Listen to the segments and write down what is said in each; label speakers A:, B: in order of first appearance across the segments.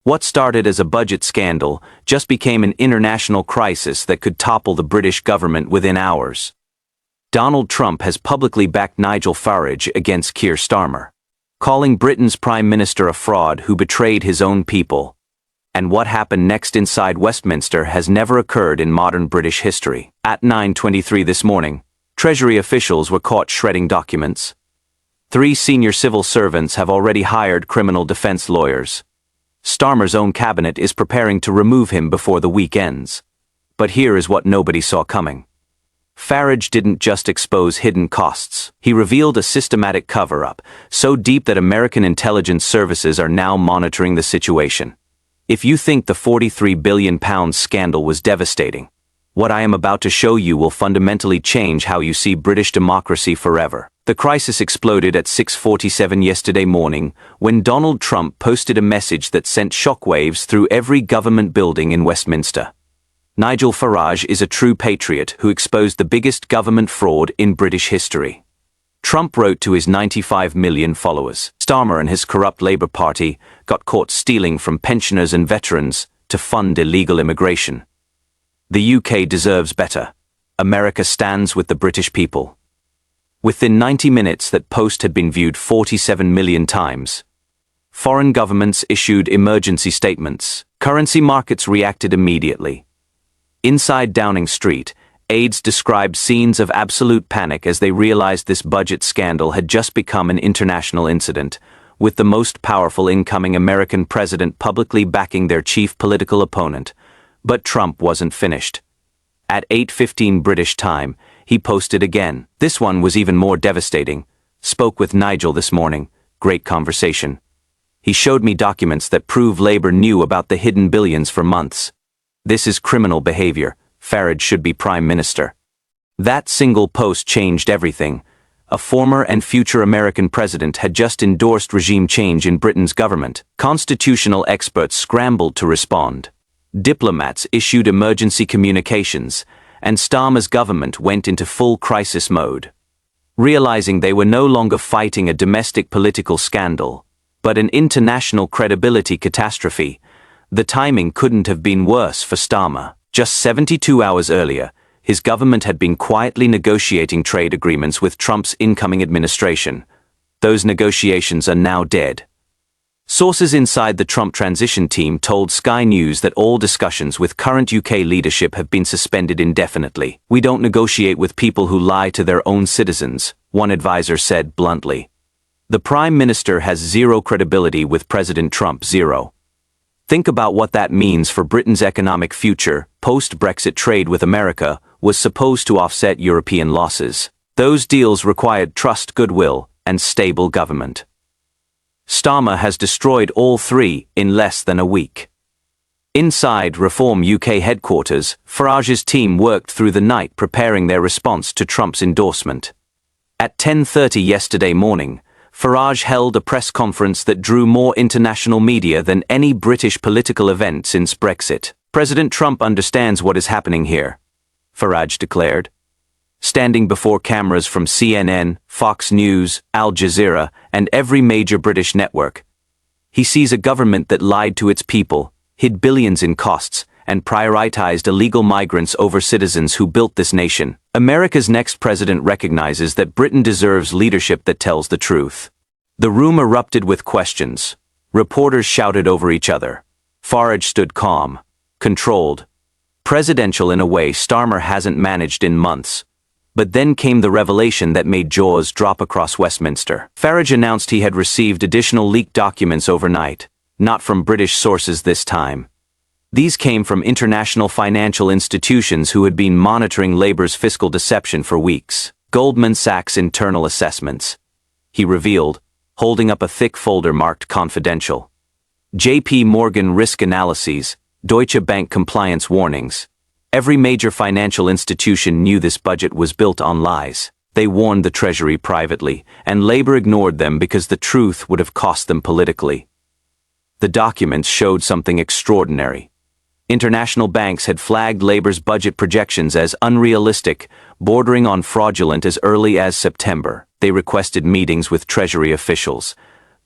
A: What started as a budget scandal just became an international crisis that could topple the British government within hours. Donald Trump has publicly backed Nigel Farage against Keir Starmer, calling Britain's Prime Minister a fraud who betrayed his own people. And what happened next inside Westminster has never occurred in modern British history. At 9:23 this morning, Treasury officials were caught shredding documents. 3 senior civil servants have already hired criminal defense lawyers. Starmer's own cabinet is preparing to remove him before the week ends. But here is what nobody saw coming. Farage didn't just expose hidden costs. He revealed a systematic cover-up, so deep that American intelligence services are now monitoring the situation. If you think the £43 billion scandal was devastating, what I am about to show you will fundamentally change how you see British democracy forever. The crisis exploded at 6:47 yesterday morning when Donald Trump posted a message that sent shockwaves through every government building in Westminster. Nigel Farage is a true patriot who exposed the biggest government fraud in British history. Trump wrote to his 95 million followers. Starmer and his corrupt Labour Party got caught stealing from pensioners and veterans to fund illegal immigration. The UK deserves better. America stands with the British people. Within 90 minutes, that post had been viewed 47 million times. Foreign governments issued emergency statements. Currency markets reacted immediately. Inside Downing Street, aides described scenes of absolute panic as they realized this budget scandal had just become an international incident, with the most powerful incoming American president publicly backing their chief political opponent. But Trump wasn't finished. At 8:15 British time, he posted again. This one was even more devastating. Spoke with Nigel this morning. Great conversation. He showed me documents that prove Labour knew about the hidden billions for months. This is criminal behavior. Farage should be Prime Minister. That single post changed everything. A former and future American president had just endorsed regime change in Britain's government. Constitutional experts scrambled to respond. Diplomats issued emergency communications, and Starmer's government went into full crisis mode. Realizing they were no longer fighting a domestic political scandal, but an international credibility catastrophe, the timing couldn't have been worse for Starmer. Just 72 hours earlier, his government had been quietly negotiating trade agreements with Trump's incoming administration. Those negotiations are now dead. Sources inside the Trump transition team told Sky News that all discussions with current UK leadership have been suspended indefinitely. "We don't negotiate with people who lie to their own citizens," one advisor said bluntly. The Prime Minister has zero credibility with President Trump, zero. Think about what that means for Britain's economic future. Post-Brexit trade with America was supposed to offset European losses. Those deals required trust, goodwill, and stable government. Starmer has destroyed all three in less than a week. Inside Reform UK headquarters, Farage's team worked through the night preparing their response to Trump's endorsement. At 10:30 yesterday morning, Farage held a press conference that drew more international media than any British political event since Brexit. "President Trump understands what is happening here," Farage declared. Standing before cameras from CNN, Fox News, Al Jazeera, and every major British network, he sees a government that lied to its people, hid billions in costs, and prioritized illegal migrants over citizens who built this nation. America's next president recognizes that Britain deserves leadership that tells the truth. The room erupted with questions. Reporters shouted over each other. Farage stood calm, controlled, presidential in a way Starmer hasn't managed in months. But then came the revelation that made jaws drop across Westminster. Farage announced he had received additional leaked documents overnight, not from British sources this time. These came from international financial institutions who had been monitoring Labour's fiscal deception for weeks. Goldman Sachs internal assessments, he revealed, holding up a thick folder marked confidential. JP Morgan risk analyses, Deutsche Bank compliance warnings. Every major financial institution knew this budget was built on lies. They warned the Treasury privately, and Labour ignored them because the truth would have cost them politically. The documents showed something extraordinary. International banks had flagged Labour's budget projections as unrealistic, bordering on fraudulent as early as September. They requested meetings with Treasury officials,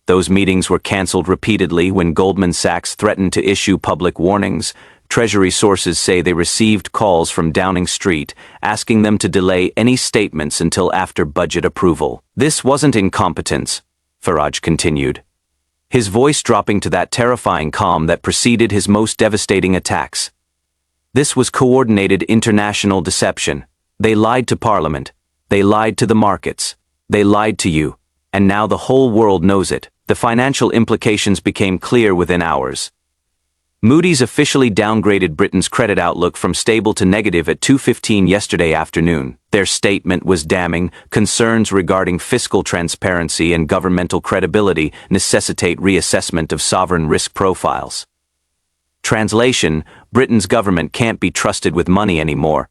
A: Those meetings were cancelled repeatedly when Goldman Sachs threatened to issue public warnings. Treasury sources say they received calls from Downing Street asking them to delay any statements until after budget approval. This wasn't incompetence, Farage continued, his voice dropping to that terrifying calm that preceded his most devastating attacks. This was coordinated international deception. They lied to Parliament. They lied to the markets. They lied to you. And now the whole world knows it. The financial implications became clear within hours. Moody's officially downgraded Britain's credit outlook from stable to negative at 2:15 yesterday afternoon. Their statement was damning. Concerns regarding fiscal transparency and governmental credibility necessitate reassessment of sovereign risk profiles. Translation: Britain's government can't be trusted with money anymore.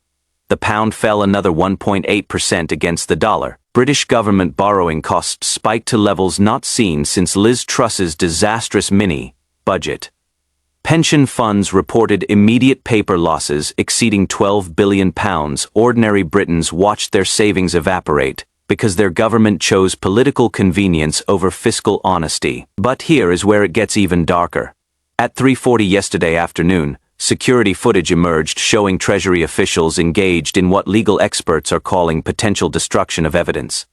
A: The pound fell another 1.8% against the dollar. British government borrowing costs spiked to levels not seen since Liz Truss's disastrous mini-budget. Pension funds reported immediate paper losses exceeding £12 billion. Ordinary Britons watched their savings evaporate because their government chose political convenience over fiscal honesty. But here is where it gets even darker. At 3:40 yesterday afternoon, security footage emerged showing Treasury officials engaged in what legal experts are calling potential destruction of evidence.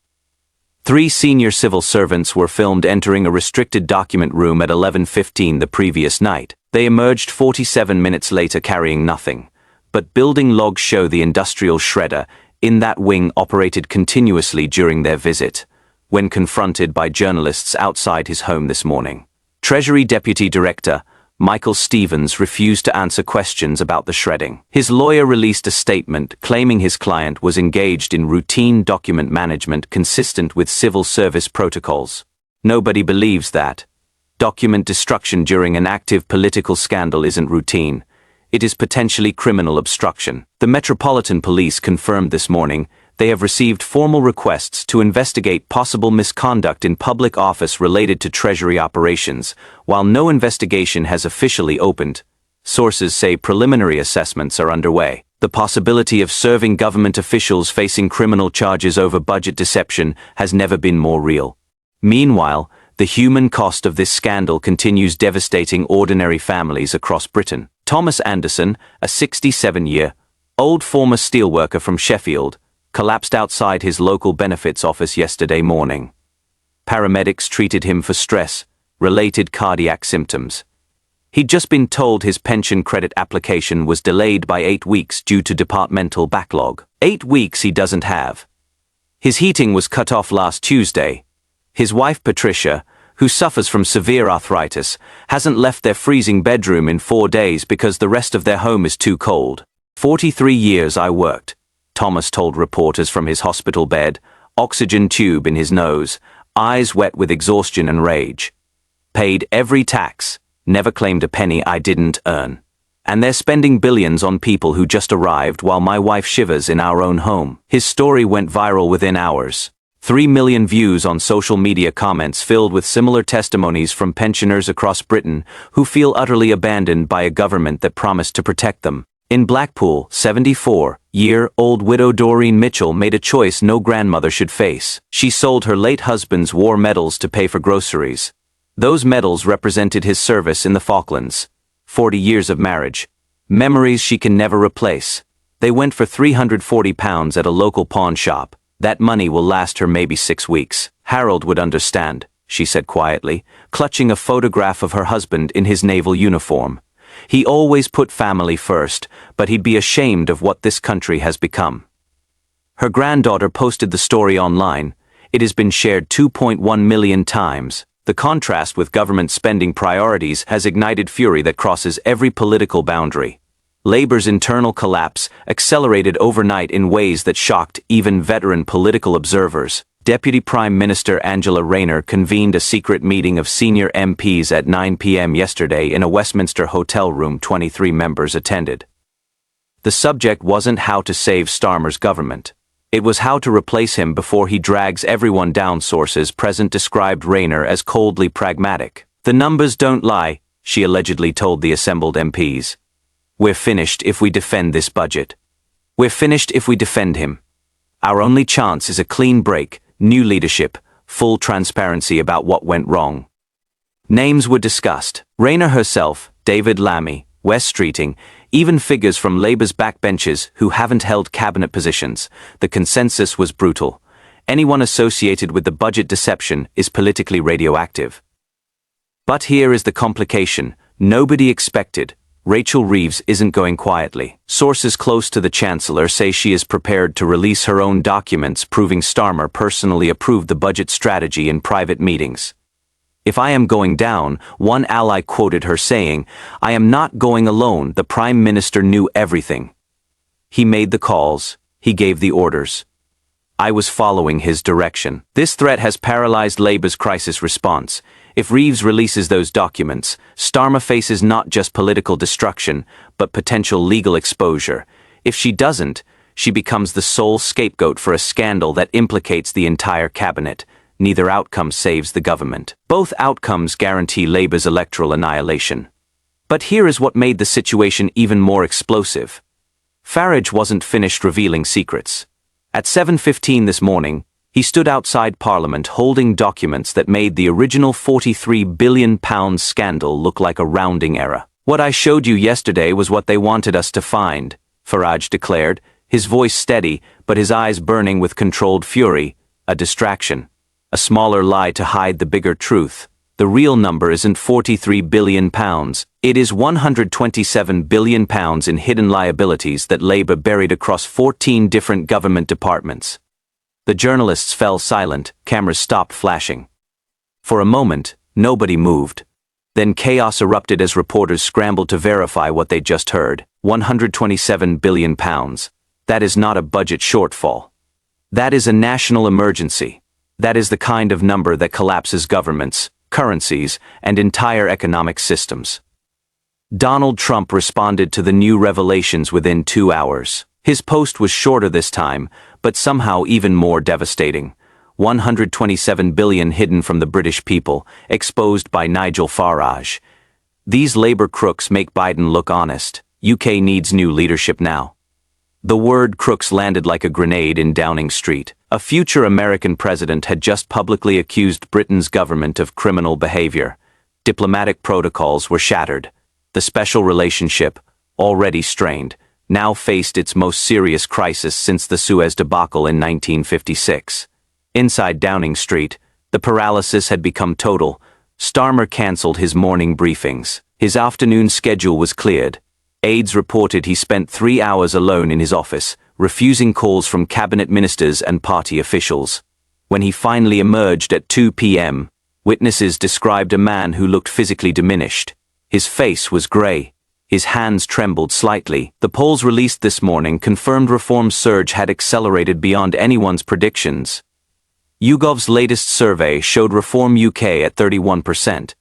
A: 3 senior civil servants were filmed entering a restricted document room at 11:15 the previous night. They emerged 47 minutes later carrying nothing. But building logs show the industrial shredder in that wing operated continuously during their visit, when confronted by journalists outside his home this morning. Treasury Deputy Director Michael Stevens refused to answer questions about the shredding. His lawyer released a statement claiming his client was engaged in routine document management consistent with civil service protocols. Nobody believes that. Document destruction during an active political scandal isn't routine. It is potentially criminal obstruction. The Metropolitan Police confirmed this morning they have received formal requests to investigate possible misconduct in public office related to Treasury operations. While no investigation has officially opened, sources say preliminary assessments are underway. The possibility of serving government officials facing criminal charges over budget deception has never been more real. Meanwhile, the human cost of this scandal continues devastating ordinary families across Britain. Thomas Anderson, a 67-year-old former steelworker from Sheffield, collapsed outside his local benefits office yesterday morning. Paramedics treated him for stress-related cardiac symptoms. He'd just been told his pension credit application was delayed by 8 weeks due to departmental backlog. 8 weeks he doesn't have. His heating was cut off last Tuesday. His wife Patricia, who suffers from severe arthritis, hasn't left their freezing bedroom in 4 days because the rest of their home is too cold. 43 years I worked, Thomas told reporters from his hospital bed, oxygen tube in his nose, eyes wet with exhaustion and rage. Paid every tax, never claimed a penny I didn't earn. And they're spending billions on people who just arrived while my wife shivers in our own home. His story went viral within hours. 3 million views on social media comments filled with similar testimonies from pensioners across Britain who feel utterly abandoned by a government that promised to protect them. In Blackpool, 74-year-old widow Doreen Mitchell made a choice no grandmother should face. She sold her late husband's war medals to pay for groceries. Those medals represented his service in the Falklands. 40 years of marriage. Memories she can never replace. They went for £340 at a local pawn shop. That money will last her maybe 6 weeks. Harold would understand, she said quietly, clutching a photograph of her husband in his naval uniform. He always put family first, but he'd be ashamed of what this country has become. Her granddaughter posted the story online. It has been shared 2.1 million times. The contrast with government spending priorities has ignited fury that crosses every political boundary. Labour's internal collapse accelerated overnight in ways that shocked even veteran political observers. Deputy Prime Minister Angela Rayner convened a secret meeting of senior MPs at 9 p.m. yesterday in a Westminster hotel room 23 members attended. The subject wasn't how to save Starmer's government. It was how to replace him before he drags everyone down. Sources present described Rayner as coldly pragmatic. The numbers don't lie, she allegedly told the assembled MPs. We're finished if we defend this budget. We're finished if we defend him. Our only chance is a clean break, new leadership, full transparency about what went wrong. Names were discussed. Rayner herself, David Lammy, Wes Streeting, even figures from Labour's backbenches who haven't held cabinet positions. The consensus was brutal. Anyone associated with the budget deception is politically radioactive. But here is the complication. Nobody expected. Rachel Reeves isn't going quietly. Sources close to the Chancellor say she is prepared to release her own documents proving Starmer personally approved the budget strategy in private meetings. "If I am going down," one ally quoted her saying, "I am not going alone. The Prime Minister knew everything. He made the calls, he gave the orders. I was following his direction." This threat has paralyzed Labour's crisis response. If Reeves releases those documents, Starmer faces not just political destruction, but potential legal exposure. If she doesn't, she becomes the sole scapegoat for a scandal that implicates the entire cabinet. Neither outcome saves the government. Both outcomes guarantee Labour's electoral annihilation. But here is what made the situation even more explosive. Farage wasn't finished revealing secrets. At 7:15 this morning, he stood outside Parliament holding documents that made the original £43 billion scandal look like a rounding error. "What I showed you yesterday was what they wanted us to find," Farage declared, his voice steady but his eyes burning with controlled fury. "A distraction. A smaller lie to hide the bigger truth. The real number isn't £43 billion. It is £127 billion in hidden liabilities that Labour buried across 14 different government departments." The journalists fell silent, cameras stopped flashing. For a moment, nobody moved. Then chaos erupted as reporters scrambled to verify what they'd just heard. £127 billion. That is not a budget shortfall. That is a national emergency. That is the kind of number that collapses governments, currencies, and entire economic systems. Donald Trump responded to the new revelations within 2 hours. His post was shorter this time, but somehow even more devastating. $127 billion hidden from the British people, exposed by Nigel Farage. These Labour crooks make Biden look honest. UK needs new leadership now. The word crooks landed like a grenade in Downing Street. A future American president had just publicly accused Britain's government of criminal behavior. Diplomatic protocols were shattered. The special relationship, already strained, now faced its most serious crisis since the Suez debacle in 1956. Inside Downing Street, the paralysis had become total. Starmer cancelled his morning briefings. His afternoon schedule was cleared. Aides reported he spent 3 hours alone in his office, refusing calls from cabinet ministers and party officials. When he finally emerged at 2 p.m., witnesses described a man who looked physically diminished. His face was grey. His hands trembled slightly. The polls released this morning confirmed Reform's surge had accelerated beyond anyone's predictions. YouGov's latest survey showed Reform UK at 31%.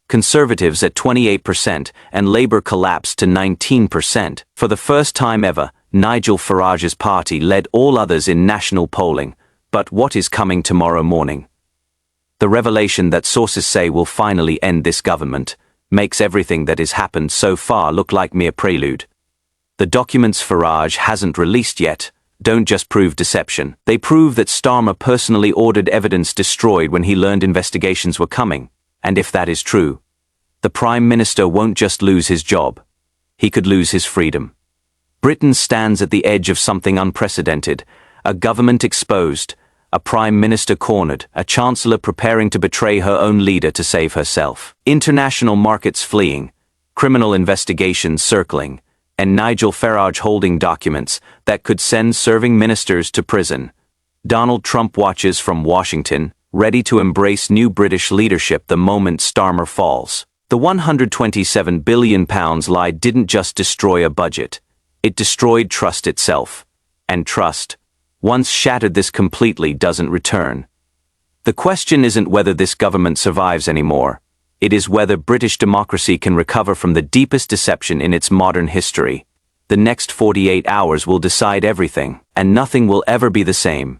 A: Conservatives at 28%, and Labour collapsed to 19%. For the first time ever, Nigel Farage's party led all others in national polling. But what is coming tomorrow morning? The revelation that sources say will finally end this government makes everything that has happened so far look like mere prelude. The documents Farage hasn't released yet don't just prove deception. They prove that Starmer personally ordered evidence destroyed when he learned investigations were coming. And if that is true, the Prime Minister won't just lose his job. He could lose his freedom. Britain stands at the edge of something unprecedented. A government exposed, a Prime Minister cornered, a Chancellor preparing to betray her own leader to save herself. International markets fleeing, criminal investigations circling, and Nigel Farage holding documents that could send serving ministers to prison. Donald Trump watches from Washington, ready to embrace new British leadership the moment Starmer falls. The £127 billion lie didn't just destroy a budget. It destroyed trust itself. And trust, once shattered this completely, doesn't return. The question isn't whether this government survives anymore. It is whether British democracy can recover from the deepest deception in its modern history. The next 48 hours will decide everything, and nothing will ever be the same.